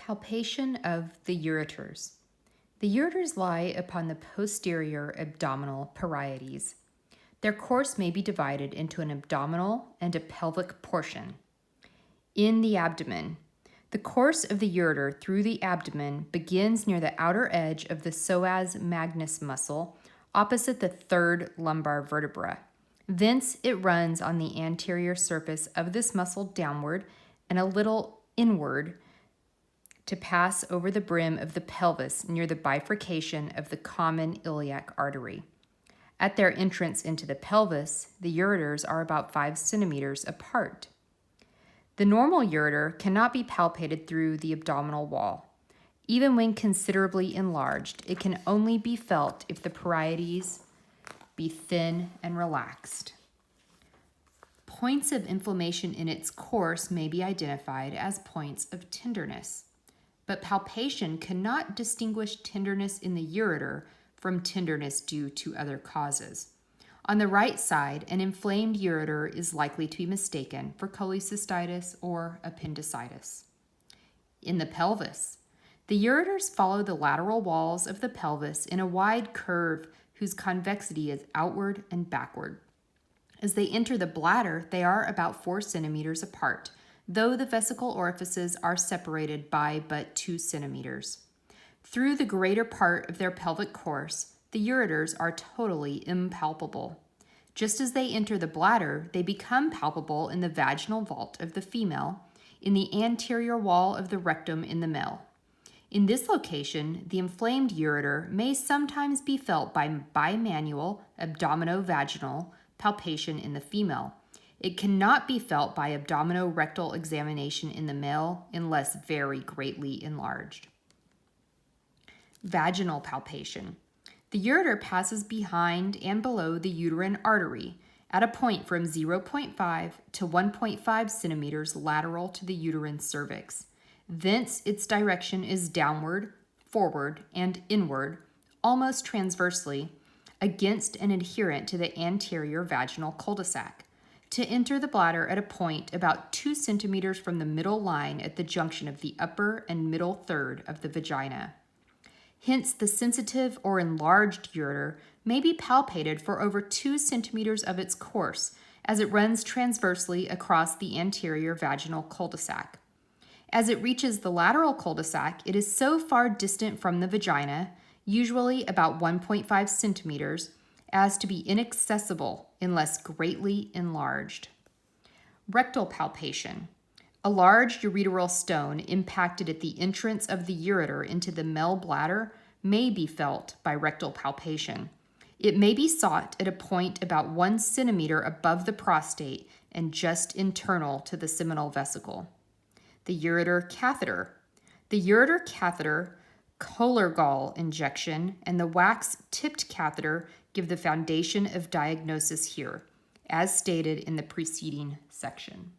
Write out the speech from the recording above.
Palpation of the ureters. The ureters lie upon the posterior abdominal parietes. Their course may be divided into an abdominal and a pelvic portion. In the abdomen, the course of the ureter through the abdomen begins near the outer edge of the psoas magnus muscle, opposite the third lumbar vertebra. Thence it runs on the anterior surface of this muscle downward and a little inward to pass over the brim of the pelvis near the bifurcation of the common iliac artery. At their entrance into the pelvis, the ureters are about 5 centimeters apart. The normal ureter cannot be palpated through the abdominal wall. Even when considerably enlarged, it can only be felt if the parietes be thin and relaxed. Points of inflammation in its course may be identified as points of tenderness, but palpation cannot distinguish tenderness in the ureter from tenderness due to other causes. On the right side, an inflamed ureter is likely to be mistaken for cholecystitis or appendicitis. In the pelvis, the ureters follow the lateral walls of the pelvis in a wide curve whose convexity is outward and backward. As they enter the bladder, they are about 4 centimeters apart, though the vesical orifices are separated by but 2 centimeters. Through the greater part of their pelvic course, the ureters are totally impalpable. Just as they enter the bladder, they become palpable in the vaginal vault of the female, in the anterior wall of the rectum in the male. In this location, the inflamed ureter may sometimes be felt by bimanual abdomino-vaginal palpation in the female. It cannot be felt by abdomino-rectal examination in the male unless very greatly enlarged. Vaginal palpation. The ureter passes behind and below the uterine artery at a point from 0.5 to 1.5 centimeters lateral to the uterine cervix. Thence its direction is downward, forward, and inward, almost transversely, against and adherent to the anterior vaginal cul-de-sac, to enter the bladder at a point about 2 centimeters from the middle line at the junction of the upper and middle third of the vagina. Hence, the sensitive or enlarged ureter may be palpated for over 2 centimeters of its course as it runs transversely across the anterior vaginal cul-de-sac. As it reaches the lateral cul-de-sac, it is so far distant from the vagina, usually about 1.5 centimeters, as to be inaccessible unless greatly enlarged. Rectal palpation. A large ureteral stone impacted at the entrance of the ureter into the male bladder may be felt by rectal palpation. It may be sought at a point about 1 centimeter above the prostate and just internal to the seminal vesicle. The ureter catheter. The ureter catheter, Kohler gall injection, and the wax-tipped catheter give the foundation of diagnosis here, as stated in the preceding section.